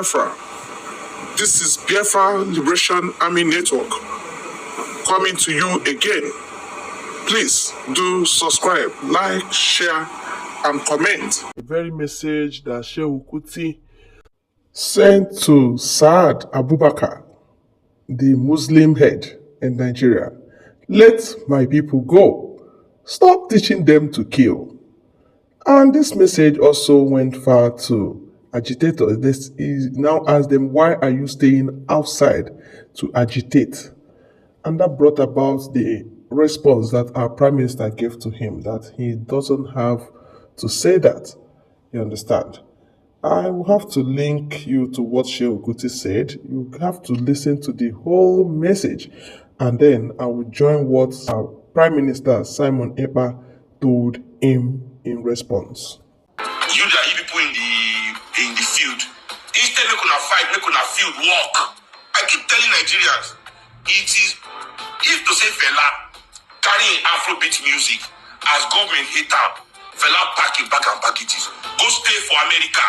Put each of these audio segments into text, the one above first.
Biafra. This is Biafra Liberation Army Network coming to you again. Please do subscribe, like, share, and comment. The very message that Shehu Kuti sent to Saad Abubakar, the Muslim head in Nigeria. Let my people go. Stop teaching them to kill. And this message also went far to agitators. This is now ask them, why are you staying outside to agitate? And that brought about the response that our Prime Minister gave to him, that he doesn't have to say that. You understand? I will have to link you to what Shehu Kuti said. You have to listen to the whole message. And then I will join what our Prime Minister Simon Ekpa told him in response. You people in the field, instead of fight, make una field walk. I keep telling Nigerians, it is, if to say fella carrying Afrobeat music as government hater, fella pack it back and packages. Go stay for America.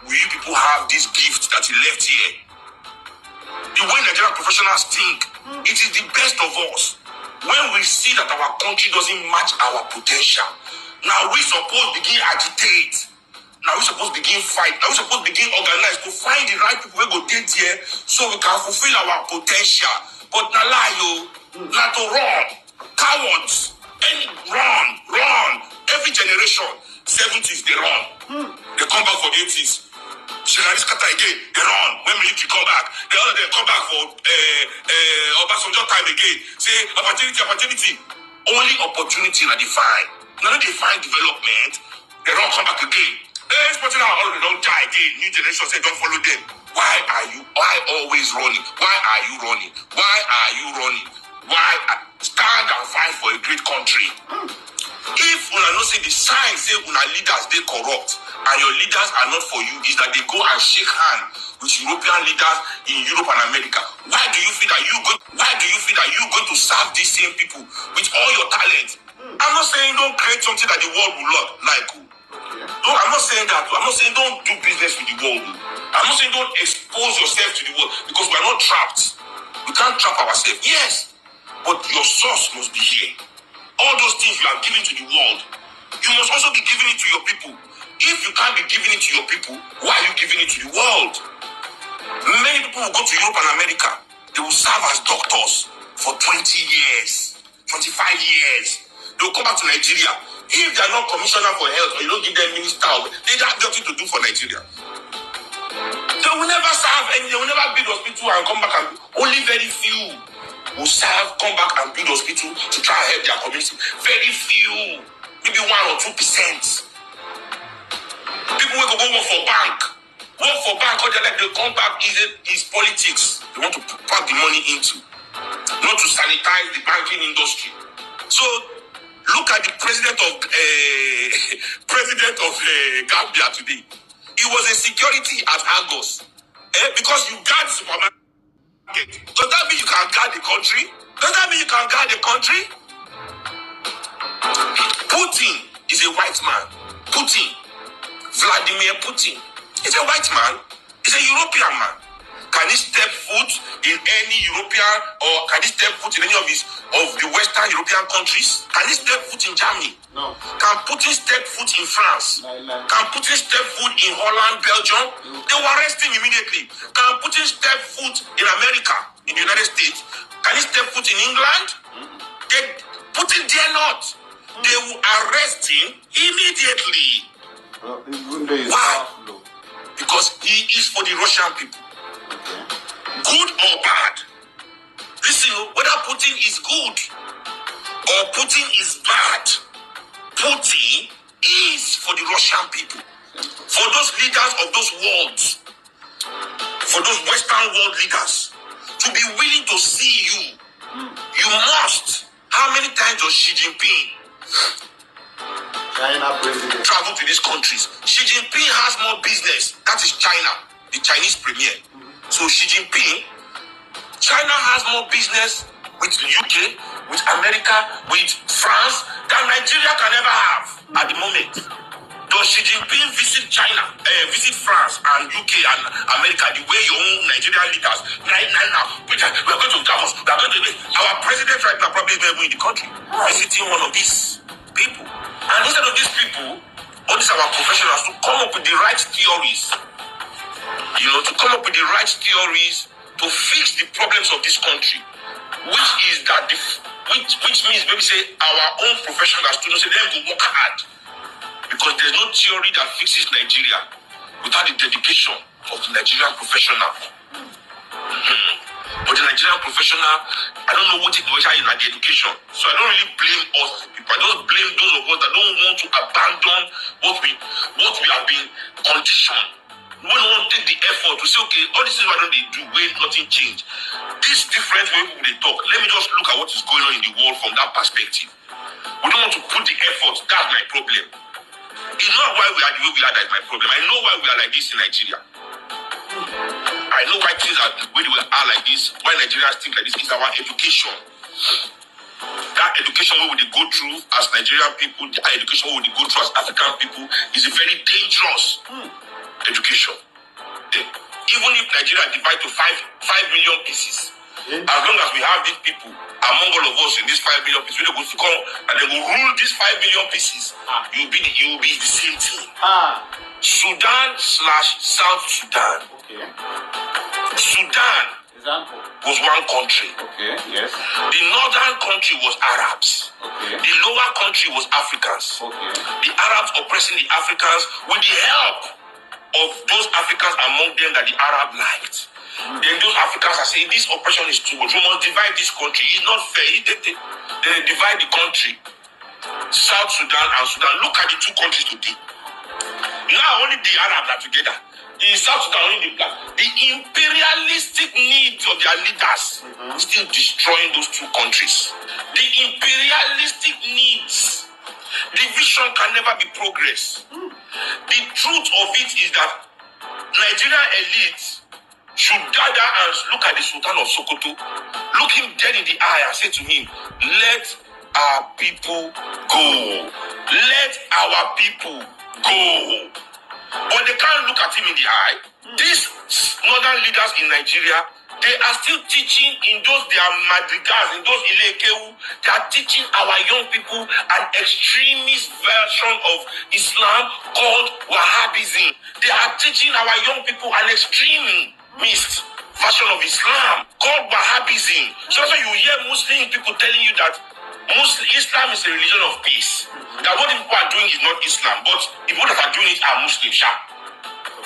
Will you people have this gift that he left here? The way Nigerian professionals think, it is the best of us. When we see that our country doesn't match our potential, now we suppose begin agitate. Now we suppose begin fight. Now we suppose begin organize to find the right people who go take here so we can fulfill our potential. But na lie yo, na to run. Cowards. Run. Every generation, 70s they run. They come back for 80s. Scatter again, they run. When military come back, they come back for Obasanjo time again. Say opportunity. Only opportunity na define. Now they find development, they don't come back again. Sporting our already don't die again. New generation say don't follow them. Why always running? Why are you running? Stand and fight for a great country. If una know say the sign say una leaders they corrupt and your leaders are not for you, is that they go and shake hands with European leaders in Europe and America. Why do you feel that you going to serve these same people with all your talent? I'm not saying don't create something that the world will love like. No, I'm not saying that. I'm not saying don't do business with the world. I'm not saying don't expose yourself to the world, because we're not trapped. We can't trap ourselves. Yes, but your source must be here. All those things you are giving to the world, you must also be giving it to your people. If you can't be giving it to your people, why are you giving it to the world? Many people will go to Europe and America. They will serve as doctors for 20 years, 25 years. They will come back to Nigeria. If they are not commissioner for health, or you don't give them minister, they have nothing to do for Nigeria. They will never serve, and they will never build hospital and come back, and only very few will serve, come back and build hospital to try and help their community. Very few, maybe 1 or 2%. People will go work for bank, all their life, they come back, is politics. They want to pack the money into, not to sanitize the banking industry. So look at the president of Gambia today. He was a security at Argos. Because you guard the supermarket. Does that mean you can guard the country? Putin is a white man. Vladimir Putin is a white man. He's a European man. Can he step foot in any European, or can he step foot in any of the Western European countries? Can he step foot in Germany? No. Can Putin step foot in France? No. Can Putin step foot in Holland, Belgium? No. They will arrest him immediately. Can Putin step foot in America, in the United States? Can he step foot in England? Putin dare not. They will arrest him immediately. Why? Because he is for the Russian people. Good or bad. Listen, whether Putin is good or Putin is bad, Putin is for the Russian people. For those leaders of those worlds, for those Western world leaders, to be willing to see you, you must. How many times does Xi Jinping travel to these countries? Xi Jinping has more business. That is China, the Chinese premier. So Xi Jinping, China has more business with the UK, with America, with France than Nigeria can ever have at the moment. Does Xi Jinping visit China, visit France and UK and America the way your own Nigerian leaders? Now, we are going to Davos. We are going to. Our president right now probably in the country visiting one of these people. And instead of these people, all these our professionals to come up with the right theories, to come up with the right theories to fix the problems of this country, which is that which means maybe say our own professionals to say them will work hard, because there's no theory that fixes Nigeria without the dedication of the Nigerian professional. But the Nigerian professional, I don't know what it was in the education. So I don't really blame us people. I don't blame those of us that don't want to abandon what we have been conditioned. We don't want to take the effort to say, okay, all this is why don't they do when nothing change. This different way people they talk. Let me just look at what is going on in the world from that perspective. We don't want to put the effort. That's my problem. It's not why we are the way we are that's my problem. I know why we are like this in Nigeria. I know why things are the way we are like this, why Nigerians think like this. Is our education. That education we will go through as Nigerian people, that education we will go through as African people is a very dangerous education. Even if Nigeria divide to 5 million pieces, as long as we have these people among all of us in these 5 million pieces, we will come and they will rule these 5 million pieces. You will be the same thing. Sudan/South Sudan. Okay. Sudan was one country. Okay. Yes. The northern country was Arabs. Okay. The lower country was Africans. Okay. The Arabs oppressing the Africans with the help of those Africans among them that the Arab liked. Then those Africans are saying this oppression is too much. We must divide this country. It's not fair. They divide the country. South Sudan and Sudan. Look at the two countries today. Now only the Arabs are together. In South Sudan, only the black. The imperialistic needs of their leaders still destroying those two countries. The imperialistic needs. Division can never be progress. The truth of it is that Nigerian elite should gather and look at the Sultan of Sokoto, look him dead in the eye and say to him, let our people go. Let our people go. But they can't look at him in the eye. These northern leaders in Nigeria, they are still teaching in those their madrigals, in those Ilekeu, they are teaching our young people an extremist version of Islam called Wahhabism. They are teaching our young people an extremist version of Islam called Wahhabism. So you hear Muslim people telling you that Islam is a religion of peace. That what people are doing is not Islam, but the people that are doing it are Muslims.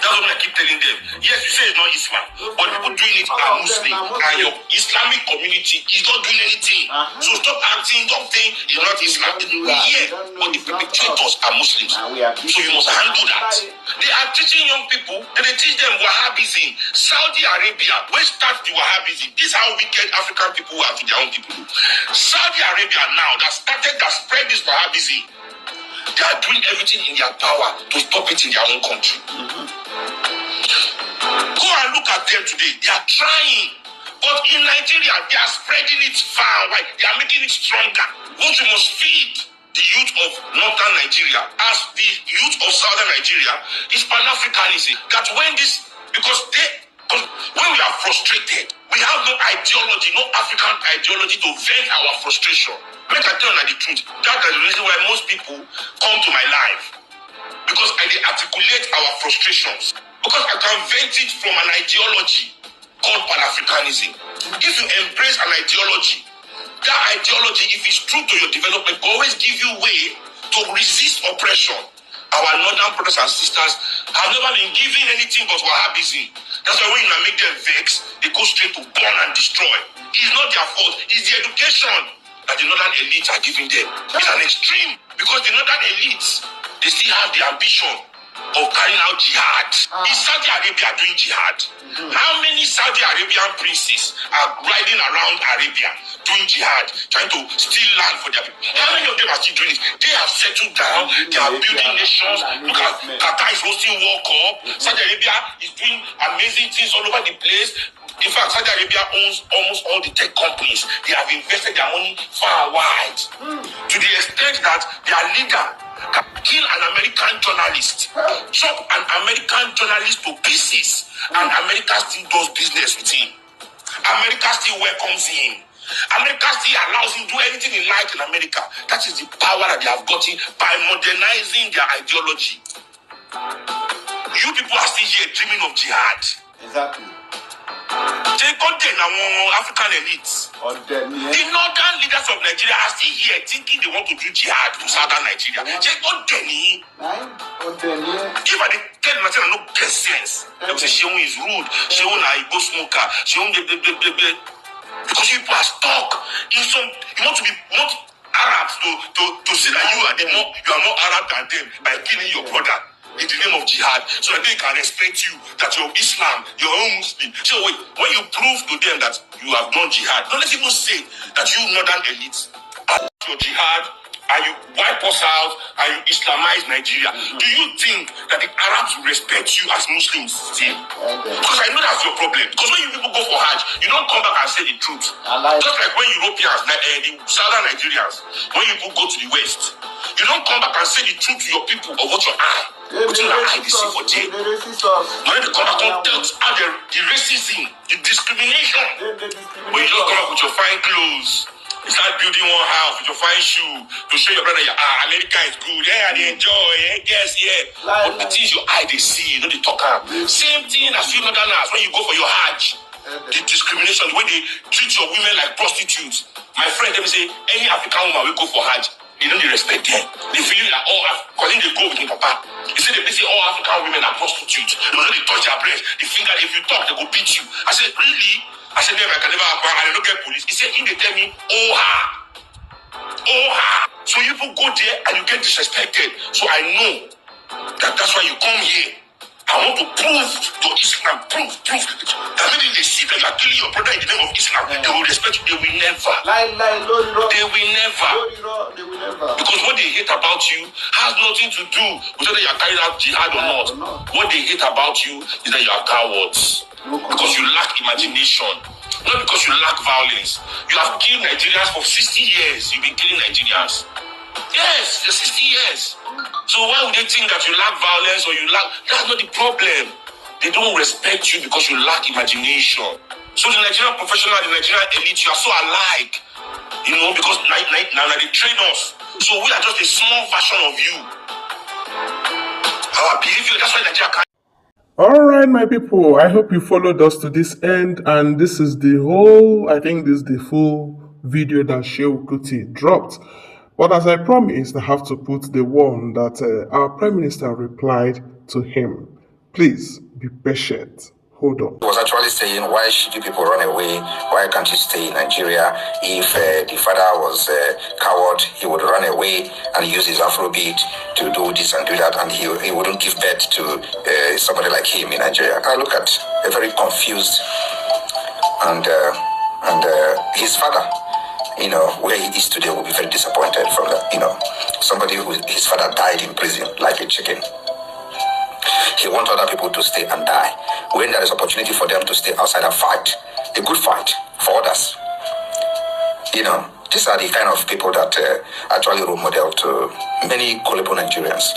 That's what I keep telling them. Yes, you say it's not Islam, but people doing it are Muslim, and your Islamic community is not doing anything. So stop acting, don't think it's not Islam. Yeah, but the perpetrators are Muslims. So you must handle that. They are teaching young people, and they teach them Wahhabism. Saudi Arabia, where starts the Wahhabism? This is how wicked African people are to their own people. Saudi Arabia now, that spread this Wahhabism. They are doing everything in their power to stop it in their own country. Go and look at them today. They are trying. But in Nigeria, they are spreading it far and wide. They are making it stronger. What you must feed the youth of northern Nigeria as the youth of southern Nigeria is Pan-Africanism. That when we are frustrated, we have no ideology, no African ideology to vent our frustration. Make I tell you the truth. That is the reason why most people come to my life. Because I articulate our frustrations. Because I can vent it from an ideology called Pan-Africanism. If you embrace an ideology, that ideology, if it's true to your development, will always give you way to resist oppression. Our northern brothers and sisters have never been given anything but Wahhabism. That's why when you make them vex, they go straight to burn and destroy. It's not their fault. It's the education that the northern elites are giving them. It's an extreme, because the northern elites, they still have the ambition of carrying out jihad. Is Saudi Arabia doing jihad? How many Saudi Arabian princes are riding around Arabia doing jihad, trying to steal land for their people? How many of them are still doing it? They have settled down. They are building nations. Look at Qatar is hosting World Cup. Saudi Arabia is doing amazing things all over the place. In fact, Saudi Arabia owns almost all the tech companies. They have invested their money far and wide. To the extent that their leader can kill an American journalist, chop an American journalist to pieces, and America still does business with him. America still welcomes him. America still allows him to do anything he likes in America. That is the power that they have gotten by modernizing their ideology. You people are still here dreaming of jihad. Exactly. They contain our African elites. The northern leaders of Nigeria are still here thinking they want to do jihad to southern Nigeria. They contain. If I tell Nigeria no get sense, they will say Sheun is rude, Sheun is go smoker, Sheun because people are stuck in some. You want Arabs to say that you are more Arab than them by killing your brother in the name of jihad, so that they can respect you, that you're Islam, you're own Muslim. So wait, when you prove to them that you have done jihad, don't let people say that you northern elites are your jihad and you wipe us out and you Islamize Nigeria. Do you think that the Arabs will respect you as Muslims still? Because I know that's your problem. Because when you people go for Hajj, you don't come back and say the truth. Just like when Europeans, the southern Nigerians, when you go to the West, you don't come back and say the truth to your people of what your eye. What your eye they see for jail. When they come back and tell how the racism, the discrimination. When you just come up with your fine clothes, you start building one house with your fine shoe to show your brother, America is good, yeah, they enjoy, yes, yeah. But the things your eye they see, you know, they talk about. Same thing as you northerners when you go for your Hajj. The discrimination, the way they treat your women like prostitutes. My friend, let me say, any African woman will go for Hajj, they don't respect them. They feel like because they go with him, papa. He said they say all African women are prostitutes. They touch their breast, they finger, if you talk, they go beat you. I said, really? I said, never, I can never acquire, I don't get police. He said, if they tell me, oh ha. So you people go there and you get disrespected. So I know that's why you come here. I want to prove to Islam, prove that maybe they see that you are killing your brother in the name of Islam. They will respect you. They will never. They will never. Because what they hate about you has nothing to do with whether you are carrying out jihad or not. What they hate about you is that you are cowards. Because you lack imagination. Not because you lack violence. You have killed Nigerians for 60 years. You've been killing Nigerians. Yes, for 60 years. So why would they think that you lack violence or you lack... That's not the problem. They don't respect you because you lack imagination. So the Nigerian professional and the Nigerian elite, you are so alike. You know, because now they train us. So we are just a small version of you. Our behavior, that's why Nigeria can't... Alright, my people, I hope you followed us to this end, and this is the full video that Shehu Kuti dropped. But as I promised, I have to put the one that our Prime Minister replied to him. Please be patient. Hold on. He was actually saying, why should you people run away? Why can't you stay in Nigeria? If the father was a coward, he would run away and use his Afrobeat to do this and do that, and he wouldn't give birth to somebody like him in Nigeria. I look at a very confused and his father, you know, where he is today will be very disappointed from that, you know, somebody who his father died in prison like a chicken. He wants other people to stay and die. When there is opportunity for them to stay outside and fight, a good fight for others. You know, these are the kind of people that actually role model to many gullible Nigerians.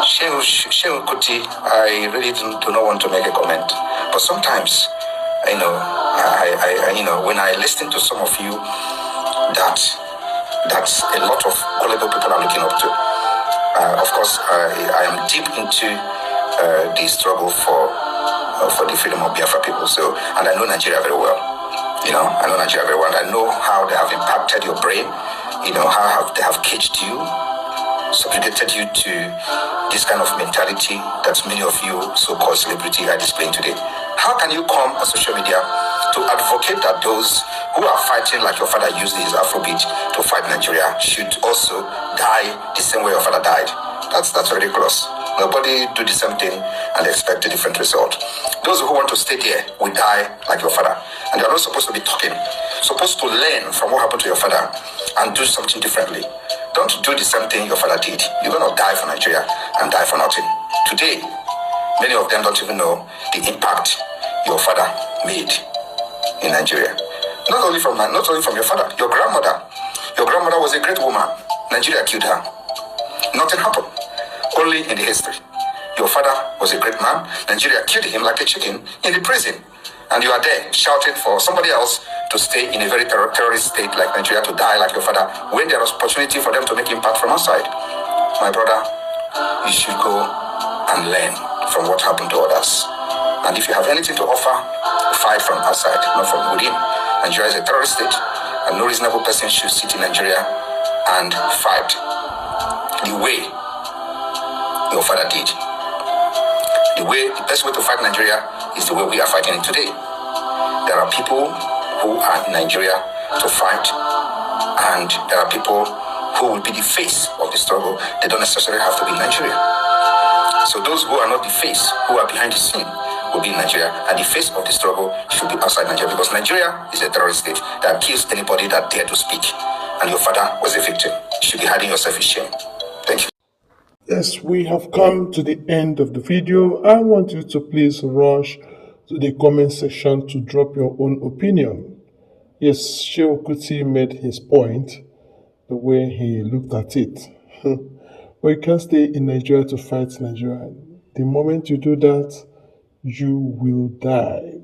Shehu Kuti, I really do not want to make a comment, but sometimes, you know, I when I listen to some of you, that's a lot of gullible people are looking up to. Of course, I am deep into the struggle for the freedom of Biafra people. So, and I know Nigeria very well. You know, I know Nigeria very well. And I know how they have impacted your brain. You know, how they have caged you, subjugated you to this kind of mentality that many of you so-called celebrity are displaying today. How can you come on social media to advocate that those who are fighting like your father used his Afrobeat to fight Nigeria should also die the same way your father died? That's ridiculous. Nobody do the same thing and expect a different result. Those who want to stay there will die like your father. And you're not supposed to be talking. Supposed to learn from what happened to your father and do something differently. Don't do the same thing your father did. You're going to die for Nigeria and die for nothing. Today, many of them don't even know the impact your father made in Nigeria. Not only from your father, your grandmother. Your grandmother was a great woman. Nigeria killed her. Nothing happened. Only in the history. Your father was a great man. Nigeria killed him like a chicken in the prison. And you are there shouting for somebody else to stay in a very terrorist state like Nigeria, to die like your father, when there was opportunity for them to make impact from outside. My brother, you should go and learn from what happened to others. And if you have anything to offer, fight from outside, not from within. Nigeria is a terrorist state, and no reasonable person should sit in Nigeria and fight the way your father did. The best way to fight Nigeria is the way we are fighting it today. There are people who are in Nigeria to fight, and there are people who will be the face of the struggle. They don't necessarily have to be in Nigeria. So those who are not the face, who are behind the scene, will be in Nigeria, and the face of the struggle should be outside Nigeria, because Nigeria is a terrorist state that kills anybody that dare to speak. And your father was a victim. You should be hiding yourself in shame. Thank you. Yes, we have come to the end of the video. I want you to please rush to the comment section to drop your own opinion. Yes, Shehu Kuti made his point, the way he looked at it. But you can't stay in Nigeria to fight Nigeria. The moment you do that, you will die.